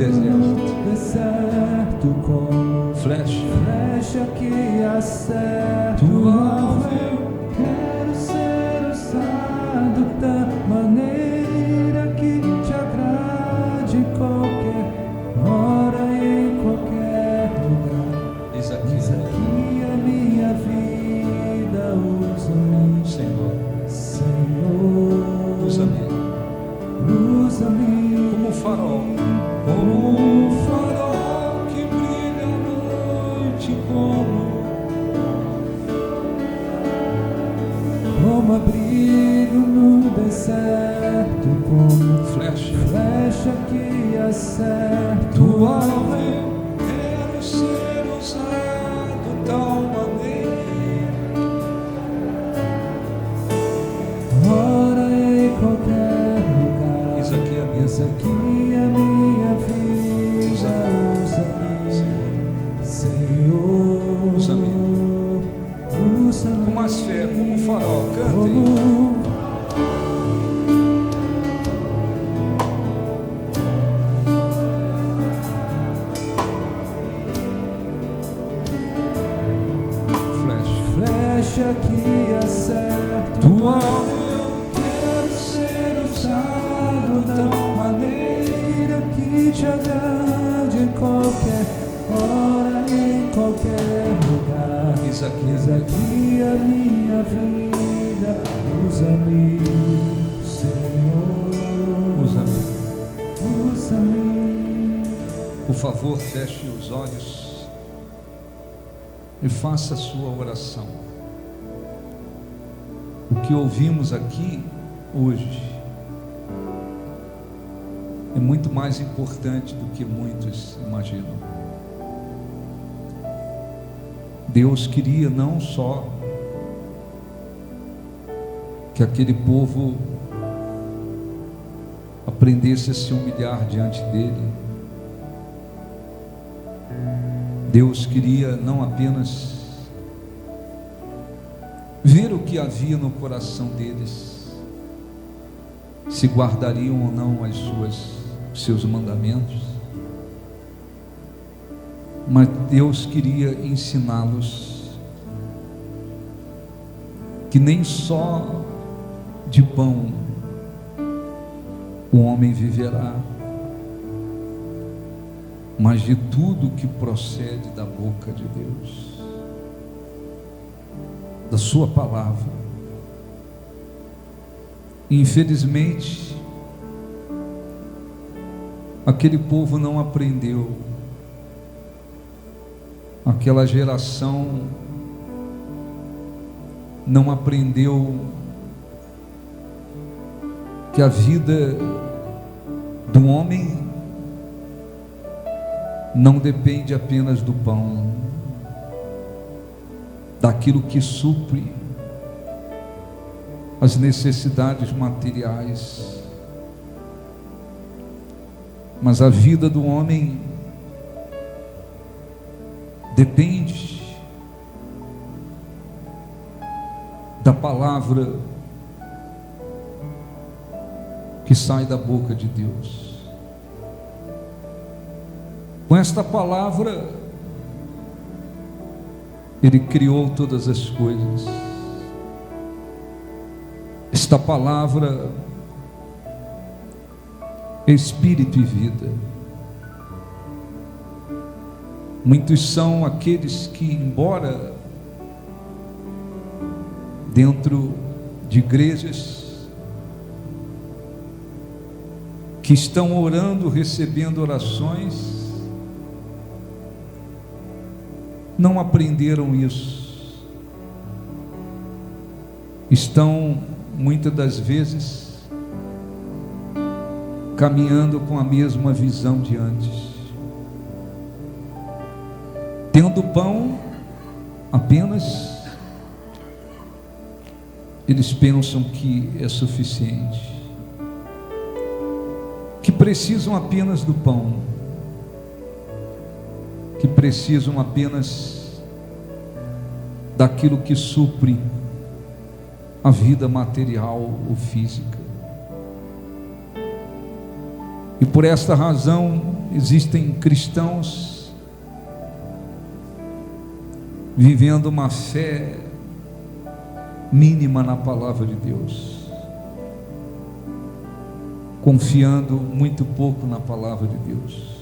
deserto, como flecha que acerta o alvo. Eu quero ser usado da maneira que te agrade, em qualquer hora, em qualquer lugar. Eis Eis aqui, aqui a minha vida, usa-me, Senhor, usa-me como um farol que brilha à noite, como abrigo no deserto, como flecha que acerta o alvo. Eu quero ser usado de tal maneira, ora em qualquer lugar. Eis aqui a minha vida, Senhor, Usa-me. usa-me com mais fé, como um farol. Cantem. como flecha que acerta o alvo. Eu quero ser usado da maneira que te agrade, em qualquer hora, em qualquer lugar. Eis aqui, Eis aqui a minha vida, usa-me, Senhor, usa-me. Por favor, feche os olhos e faça a sua oração. O que ouvimos aqui hoje é muito mais importante do que muitos imaginam. Deus queria não só que aquele povo aprendesse a se humilhar diante dele. Deus queria não apenas ver o que havia no coração deles, se guardariam ou não os seus mandamentos, mas Deus queria ensiná-los que nem só de pão o homem viverá, mas de tudo que procede da boca de Deus, da sua palavra. Infelizmente, aquele povo não aprendeu, aquela geração não aprendeu que a vida do homem não depende apenas do pão, daquilo que supre as necessidades materiais, mas a vida do homem depende da palavra que sai da boca de Deus. Com esta palavra, Ele criou todas as coisas. Esta palavra é espírito e vida. Muitos são aqueles que, embora dentro de igrejas, que estão orando, recebendo orações, não aprenderam isso. Estão, muitas das vezes, caminhando com a mesma visão de antes. Tendo pão apenas, eles pensam que é suficiente, que precisam apenas do pão, que precisam apenas daquilo que supre a vida material ou física. E por esta razão existem cristãos vivendo uma fé mínima na palavra de Deus, confiando muito pouco na palavra de Deus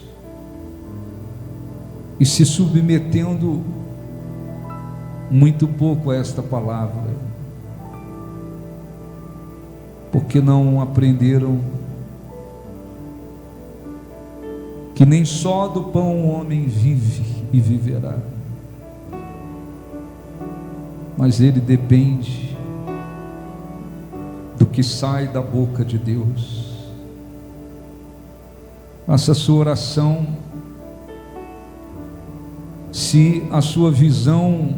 e se submetendo muito pouco a esta palavra, porque não aprenderam que nem só do pão o homem vive e viverá, mas ele depende do que sai da boca de Deus. Faça a sua oração. Se a sua visão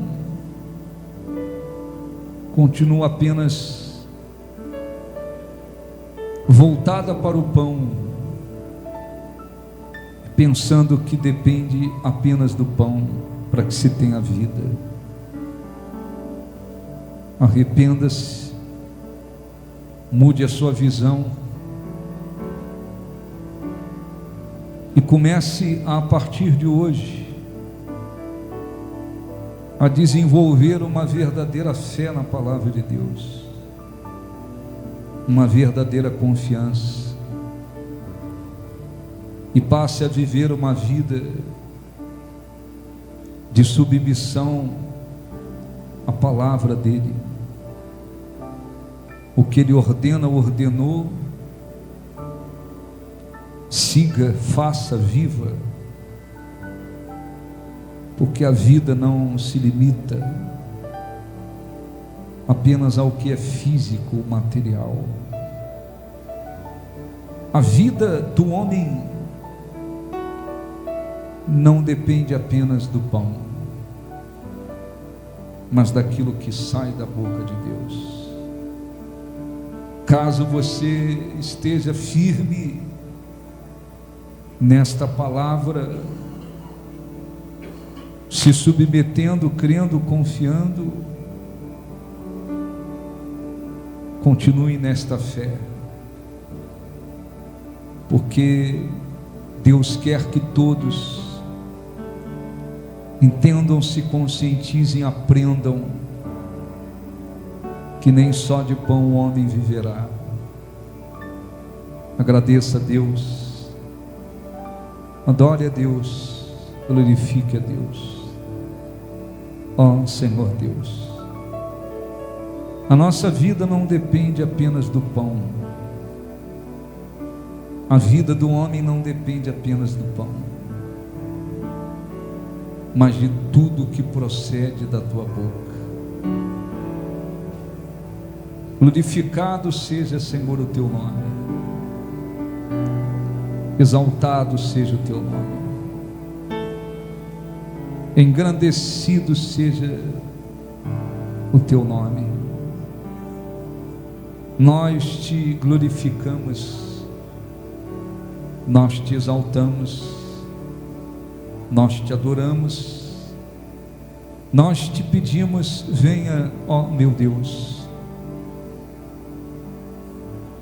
continua apenas voltada para o pão, pensando que depende apenas do pão para que se tenha vida, arrependa-se, mude a sua visão e comece a partir de hoje a desenvolver uma verdadeira fé na palavra de Deus, uma verdadeira confiança, e passe a viver uma vida de submissão à palavra dele. O que ele ordena, ordenou, siga, faça, viva, porque a vida não se limita apenas ao que é físico, material. A vida do homem não depende apenas do pão, mas daquilo que sai da boca de Deus. Caso você esteja firme nesta palavra, se submetendo, crendo, confiando, continue nesta fé, porque Deus quer que todos entendam, se conscientizem, aprendam que nem só de pão o homem viverá. Agradeça a Deus, adore a Deus, glorifique a Deus. Ó Senhor Deus, a nossa vida não depende apenas do pão, a vida do homem não depende apenas do pão, mas de tudo que procede da tua boca. Glorificado seja, Senhor, o teu nome, exaltado seja o teu nome, engrandecido seja o teu nome. Nós te glorificamos, nós te exaltamos, nós te adoramos, nós te pedimos, venha, ó meu Deus,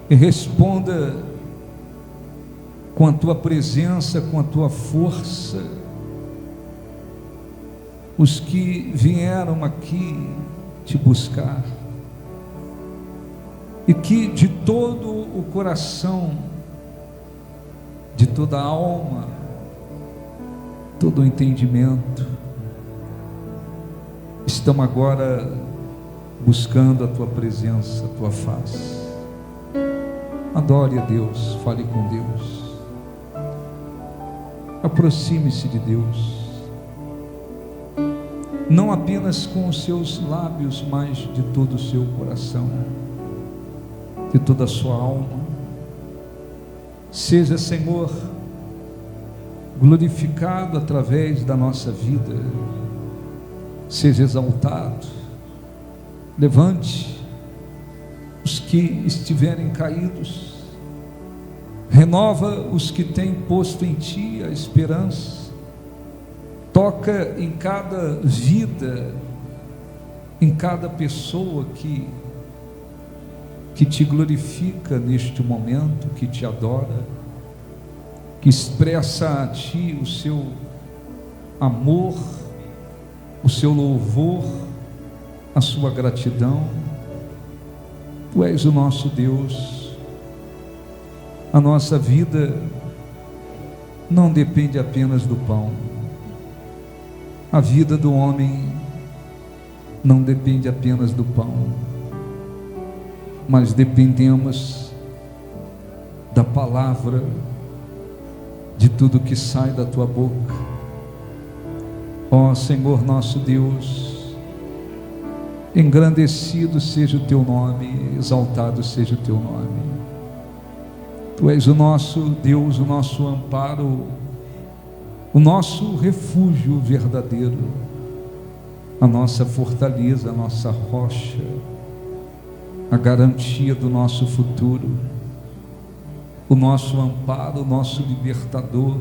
e responda com a tua presença, com a tua força, os que vieram aqui te buscar. e que de todo o coração, de toda a alma, todo o entendimento, estamos agora buscando a tua presença, a tua face. Adore a Deus, fale com Deus, aproxime-se de Deus, não apenas com os seus lábios, mas de todo o seu coração, de toda a sua alma. Seja, Senhor, glorificado através da nossa vida, seja exaltado. Levante os que estiverem caídos, renova os que têm posto em Ti a esperança, toca em cada vida, em cada pessoa que Te glorifica neste momento, que Te adora, que expressa a Ti o seu amor, o seu louvor, a sua gratidão. Tu és o nosso Deus. A nossa vida não depende apenas do pão. A vida do homem não depende apenas do pão, mas dependemos da palavra, de tudo que sai da tua boca. Ó Senhor nosso Deus, engrandecido seja o teu nome, exaltado seja o teu nome. Tu és o nosso Deus, o nosso amparo, o nosso refúgio verdadeiro, a nossa fortaleza, a nossa rocha, a garantia do nosso futuro, o nosso amparo, o nosso libertador,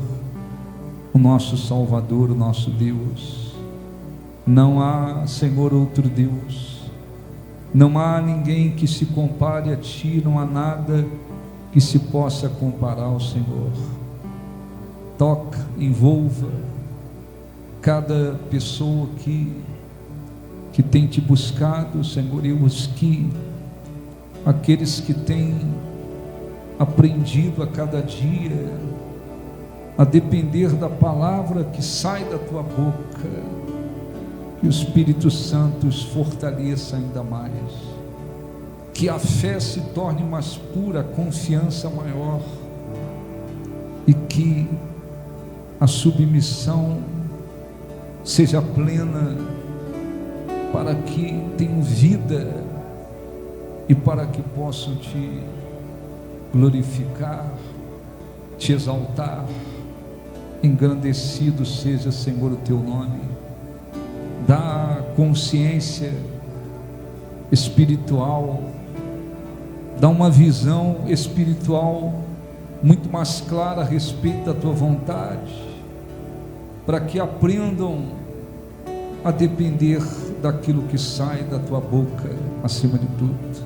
o nosso Salvador, o nosso Deus. Não há, Senhor, outro Deus, não há ninguém que se compare a Ti, não há nada que se possa comparar ao Senhor. Toca, envolva cada pessoa que tem Te buscado, Senhor, e aqueles que têm aprendido a cada dia a depender da palavra que sai da Tua boca. Que o Espírito Santo os fortaleça ainda mais, que a fé se torne mais pura, a confiança maior, e que a submissão seja plena, para que tenham vida e para que possam Te glorificar, Te exaltar. Engrandecido seja, Senhor, o Teu nome. Dá consciência espiritual, dá uma visão espiritual muito mais clara a respeito da Tua vontade, para que aprendam a depender daquilo que sai da Tua boca acima de tudo,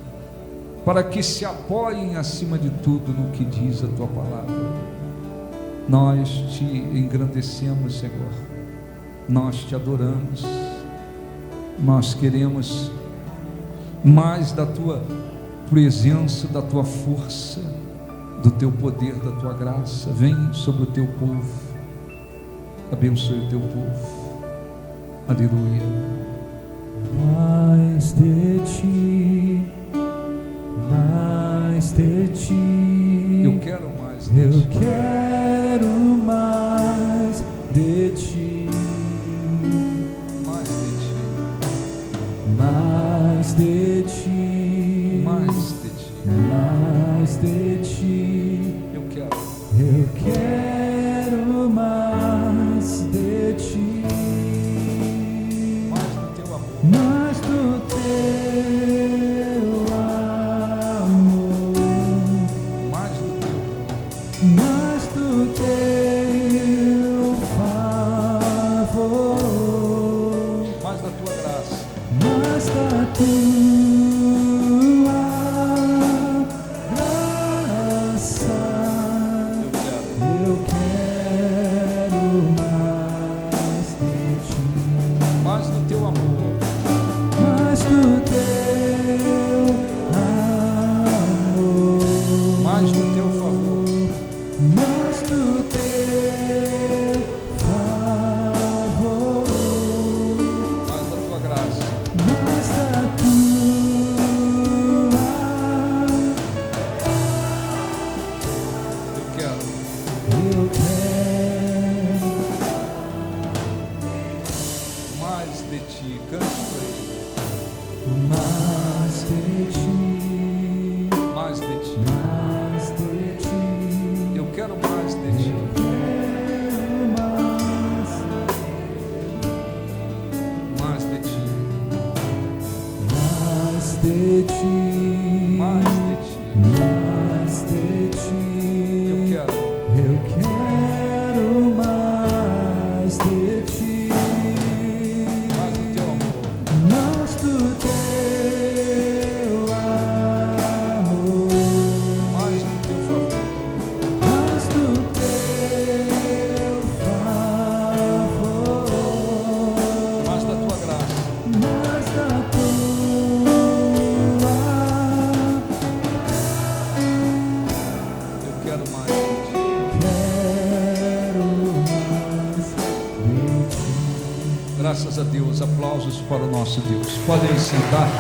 para que se apoiem acima de tudo no que diz a Tua palavra. Nós Te engrandecemos, Senhor, nós Te adoramos, nós queremos mais da Tua presença, da Tua força, do Teu poder, da Tua graça. Vem sobre o Teu povo, abençoe o Teu povo, aleluia. Mais de Ti, mais de Ti, Eu quero mais de eu Ti. quero mais de Ti. Mais de Ti, Mais de Ti, mais de Ti, eu quero mais de Ti, mais do Teu amor, mais do Teu amor, mais do Teu, mais do Teu favor, mais da Tua graça, mais da Tua graça. eu quero Eu quero mais ti, mais de ti. mais de ti. Eu quero Eu quero mais de ti, mais do teu amor. mais do teu amor, Mais do teu favor. mais do teu favor, Mais da tua graça. mais da tua. Eu quero mais de ti. Quero mais de ti. Graças a Deus. Aplausos para o nosso Deus. Podem sentar.